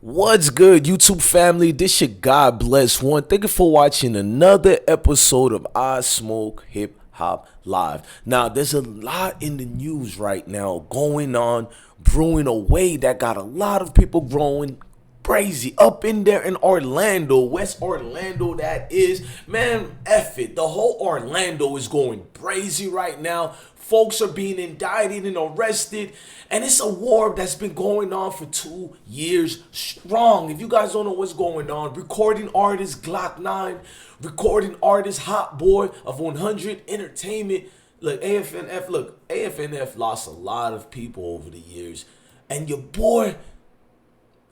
What's good, YouTube family? This your God Bless One. Thank you for watching another episode of I Smoke Hip Hop Live. Now, there's a lot in the news right now going on, brewing away that got a lot of people growing crazy up in there in Orlando, West Orlando. That is, man, F it. The whole Orlando is going crazy right now. Folks are being indicted and arrested, and it's a war that's been going on for 2 years strong. If you guys don't know what's going on, recording artist Glokknine, recording artist Hotboii of 100 Entertainment. Look, AFNF lost a lot of people over the years, and your boy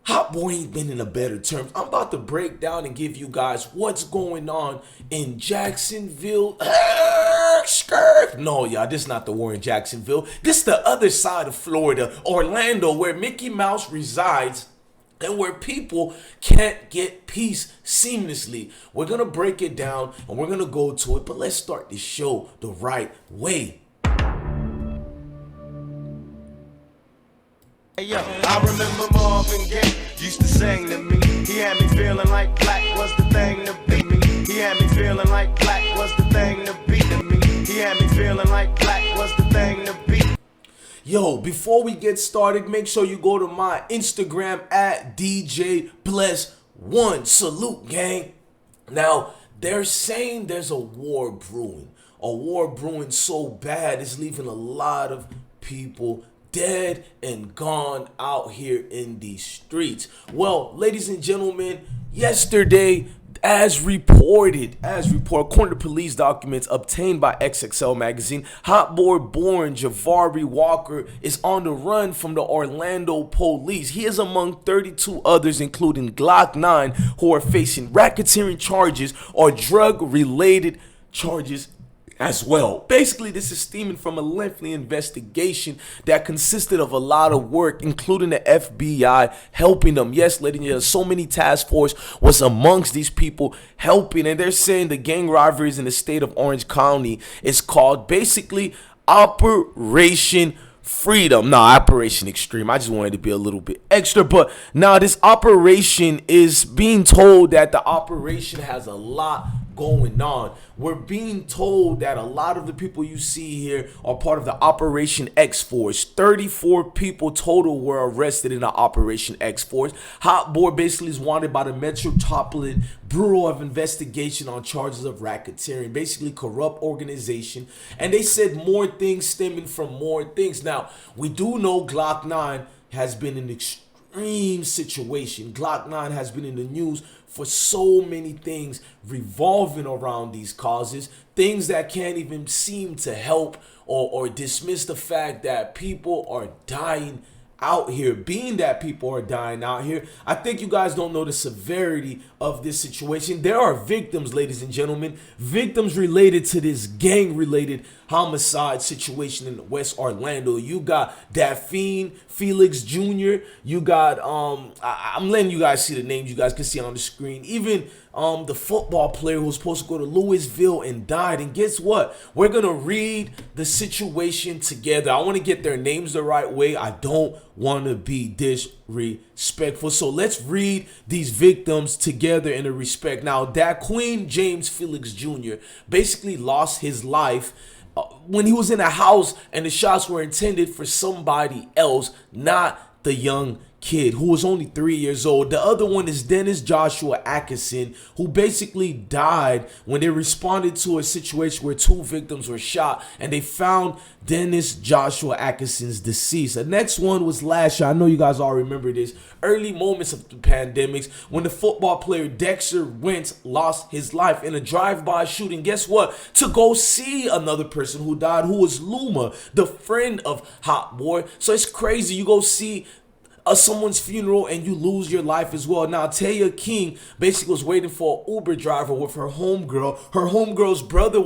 Hotboii ain't been in a better terms. I'm about to break down and give you guys what's going on in Jacksonville. No, y'all, this is not the war in Jacksonville. This is the other side of Florida, Orlando, where Mickey Mouse resides and where people can't get peace seamlessly. We're going to break it down and we're going to go to it, but let's start this show the right way. Hey, yo, I remember Marvin Gaye used to sing to me. He had me feeling like black was the thing to be me. He had me feeling like black was the thing to be to me. He had me feeling like black was the thing to be. Yo, before we get started, make sure you go to my Instagram at DJ Bless One. Salute, gang. Now, they're saying there's a war brewing. A war brewing so bad it's leaving a lot of people dead and gone out here in these streets. Well, ladies and gentlemen, yesterday, as reported, according to police documents obtained by XXL magazine, Hotboii born Javari Walker is on the run from the Orlando police. He is among 32 others, including Glokknine, who are facing racketeering charges or drug-related charges as well. Basically, this is stemming from a lengthy investigation that consisted of a lot of work, including the FBI helping them. Yes, ladies and gentlemen, so many task force was amongst these people helping, and they're saying the gang rivalries in the state of Orange County is called basically Operation Freedom. No, Operation Extreme. I just wanted to be a little bit extra, but now this operation is being told that the operation has a lot going on. We're being told that a lot of the people you see here are part of the Operation X Force. 34 people total were arrested in the Operation X Force. Hotboii basically is wanted by the Metropolitan Bureau of Investigation on charges of racketeering, basically corrupt organization. And they said more things stemming from more things. Now, we do know Glokknine has been in extreme situation. Glokknine has been in the news for so many things revolving around these causes, things that can't even seem to help or dismiss the fact that people are dying out here. Being that people are dying out here, I think you guys don't know the severity of this situation. There are victims, ladies and gentlemen, victims related to this gang-related homicide situation in West Orlando. You got Daphne Felix Jr. You got I'm letting you guys see the names you guys can see on the screen. Even the football player who was supposed to go to Louisville and died. And guess what? We're gonna read the situation together. I want to get their names the right way. I don't want to be disrespectful. So let's read these victims together in a respect. Now, that Queen James Felix Jr. basically lost his life when he was in a house, and the shots were intended for somebody else, not the young kid who was only 3 years old. The other one is Dennis Joshua Atkinson, who basically died when they responded to a situation where 2 victims were shot, and they found Dennis Joshua Atkinson's deceased. The next one was last year. I know you guys all remember this. Early moments of the pandemics when the football player Dexter Wentz lost his life in a drive-by shooting. Guess what? To go see another person who died, who was Luma, the friend of Hotboii. So it's crazy. You go see someone's funeral and you lose your life as well. Now, Taya King basically was waiting for an Uber driver with her homegirl. Her homegirl's brother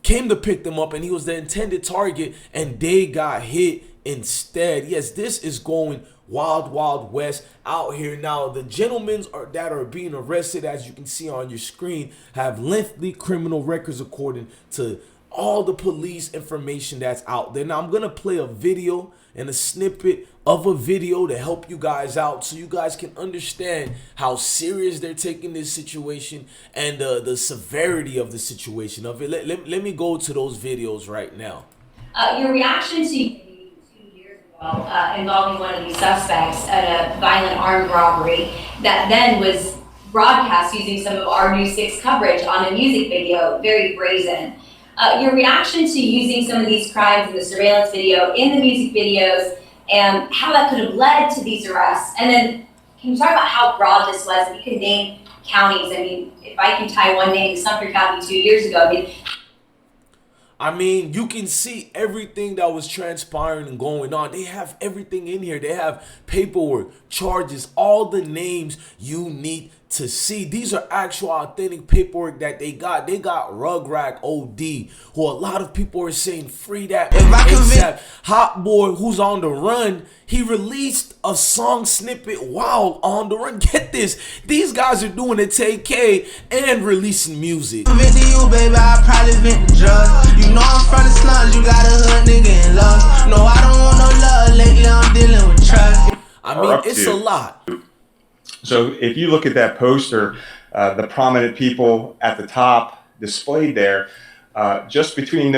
came to pick them up, and he was the intended target, and they got hit instead. Yes, this is going wild, wild west out here. Now, the gentlemen that are being arrested, as you can see on your screen, have lengthy criminal records according to all the police information that's out there. Now I'm gonna play a video and a snippet of a video to help you guys out so you guys can understand how serious they're taking this situation and the severity of the situation of it. Let me go to those videos right now. Your reaction to 2 years ago involving one of these suspects at a violent armed robbery that then was broadcast using some of our News 6 coverage on a music video, very brazen. Your reaction to using some of these crimes in the surveillance video, in the music videos, and how that could have led to these arrests. And then can you talk about how broad this was? If you could name counties. I mean, if I can tie one name to Sumter County 2 years ago, I mean, you can see everything that was transpiring and going on. They have everything in here. They have paperwork, charges, all the names you need to see. These are actual authentic paperwork that they got. They got Rugrat OD, who a lot of people are saying free that ASAP. Hotboii, who's on the run, he released a song snippet while on the run. Get this, these guys are doing a TK and releasing music. Vent to you, baby, I probably vent to drugs. You know I'm from the slums, you got a hood nigga in love. No, I don't want no love, lately I'm dealing with trust. I mean, it's a lot. So if you look at that poster, the prominent people at the top displayed there, just between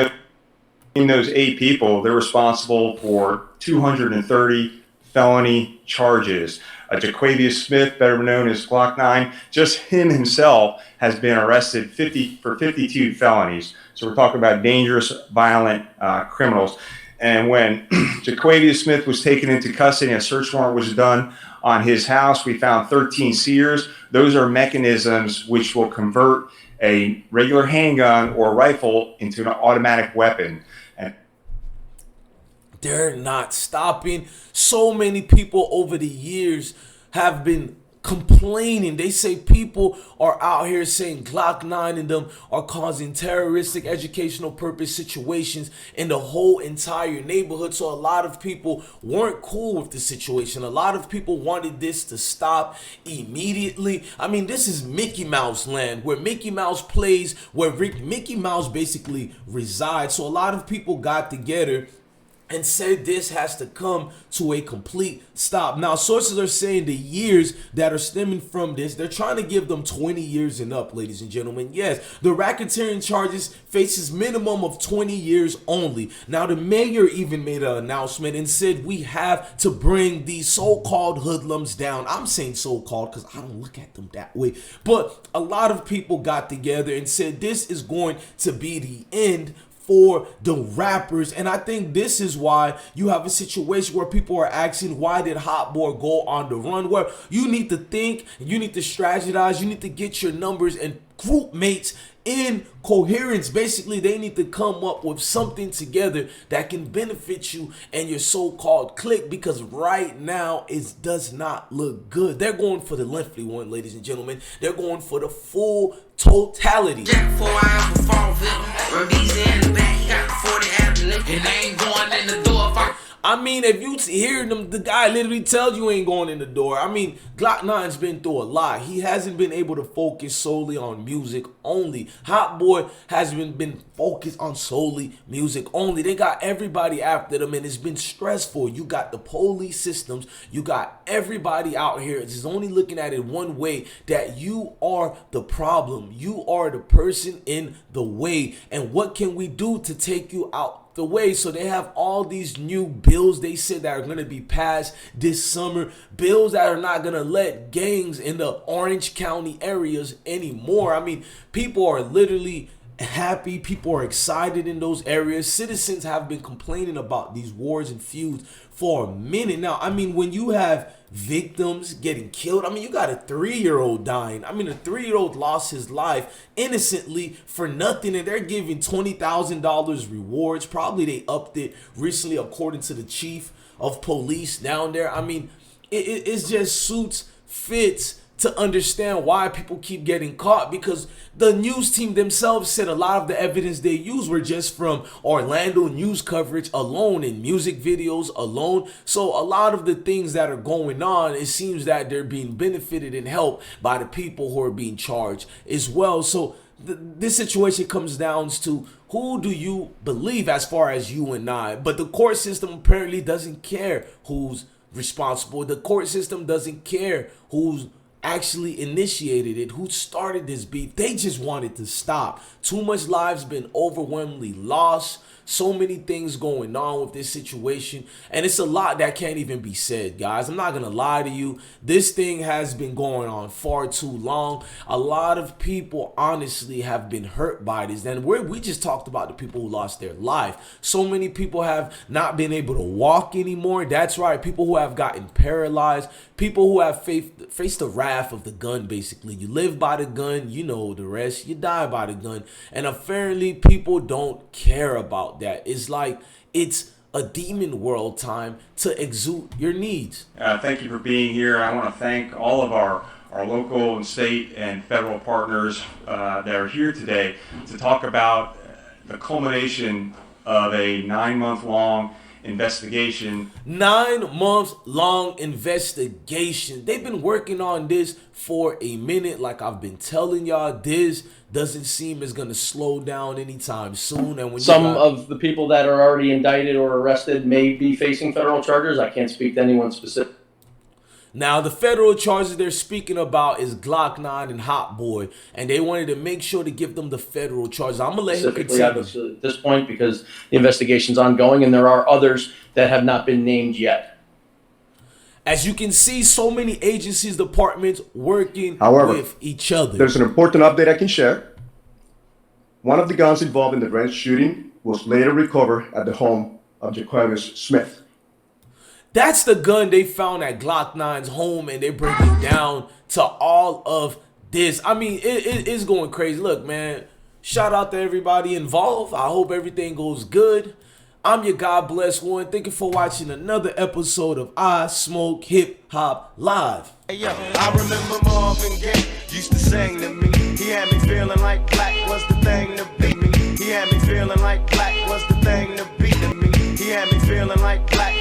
those 8 people, they're responsible for 230 felony charges. Jaquavius Smith, better known as Glokknine, just him himself has been arrested for 52 felonies. So we're talking about dangerous, violent criminals. And when Jaquavius Smith was taken into custody, a search warrant was done on his house. We found 13 seizures. Those are mechanisms which will convert a regular handgun or rifle into an automatic weapon. And they're not stopping. So many people over the years have been complaining. They say people are out here saying Glokknine and them are causing terroristic educational purpose situations in the whole entire neighborhood. So a lot of people weren't cool with the situation. A lot of people wanted this to stop immediately. I mean, this is Mickey Mouse land, where Mickey Mouse plays, where Mickey Mouse basically resides. So a lot of people got together and said this has to come to a complete stop. Now, sources are saying the years that are stemming from this, they're trying to give them 20 years and up, ladies and gentlemen. Yes, the racketeering charges faces minimum of 20 years only. Now, the mayor even made an announcement and said we have to bring these so-called hoodlums down. I'm saying so-called because I don't look at them that way. But a lot of people got together and said this is going to be the end for the rappers. And I think this is why you have a situation where people are asking, why did Hotboii go on the run? Where you need to think, you need to strategize, you need to get your numbers and group mates in coherence. Basically, they need to come up with something together that can benefit you and your so-called clique, because right now it does not look good. They're going for the lengthy one, ladies and gentlemen. They're going for the full totality. I mean, if you hear them, the guy literally tells you ain't going in the door. I mean, Glokknine's been through a lot. He hasn't been able to focus solely on music only. Hotboii hasn't been focused on solely music only. They got everybody after them, and it's been stressful. You got the police systems. You got everybody out here just only looking at it one way, that you are the problem. You are the person in the way. And what can we do to take you out the way? So they have all these new bills they said that are going to be passed this summer, bills that are not going to let gangs in the Orange County areas anymore. I mean, people are literally happy, people are excited in those areas. Citizens have been complaining about these wars and feuds for a minute now. I mean, when you have victims getting killed, I mean, you got a 3-year-old dying. I mean, a 3-year-old lost his life innocently for nothing, and they're giving $20,000 rewards. Probably they upped it recently, according to the chief of police down there. I mean, it's just suits fits to understand why people keep getting caught, because the news team themselves said a lot of the evidence they used were just from Orlando news coverage alone and music videos alone. So a lot of the things that are going on, it seems that they're being benefited and helped by the people who are being charged as well. So this situation comes down to who do you believe as far as you and I. But the court system apparently doesn't care who's responsible. The court system doesn't care who's actually initiated it, who started this beef. They just wanted to stop. Too much lives been overwhelmingly lost. So many things going on with this situation, and it's a lot that can't even be said, guys. I'm not gonna lie to you. This thing has been going on far too long. A lot of people honestly have been hurt by this, and we just talked about the people who lost their life. So many people have not been able to walk anymore. That's right, people who have gotten paralyzed, people who have faced the wrath of the gun. Basically, you live by the gun, you know the rest. You die by the gun, and apparently people don't care about that. It's like it's a demon world time to exude your needs. Thank you for being here. I want to thank all of our local and state and federal partners that are here today to talk about the culmination of a 9-month-long investigation. 9-month-long investigation. They've been working on this for a minute. Like I've been telling y'all, this doesn't seem as gonna slow down anytime soon. And when some of the people that are already indicted or arrested may be facing federal charges. I can't speak to anyone specific. Now, the federal charges they're speaking about is Glokknine and Hotboii, and they wanted to make sure to give them the federal charges. I'm gonna let him continue at this point because the investigation's ongoing, and there are others that have not been named yet. As you can see, so many agencies, departments working with each other. There's an important update I can share. One of the guns involved in the Brent shooting was later recovered at the home of Jaquavius Smith. That's the gun they found at Glokknine's home, and they bring it down to all of this. I mean, it's going crazy. Look, man, shout out to everybody involved. I hope everything goes good. I'm your God Bless One. Thank you for watching another episode of I Smoke Hip Hop Live. Hey, yo, I remember Marvin Gaye used to sing to me. He had me feeling like black was the thing to beat me. He had me feeling like black was the thing to beat me. He had me feeling like black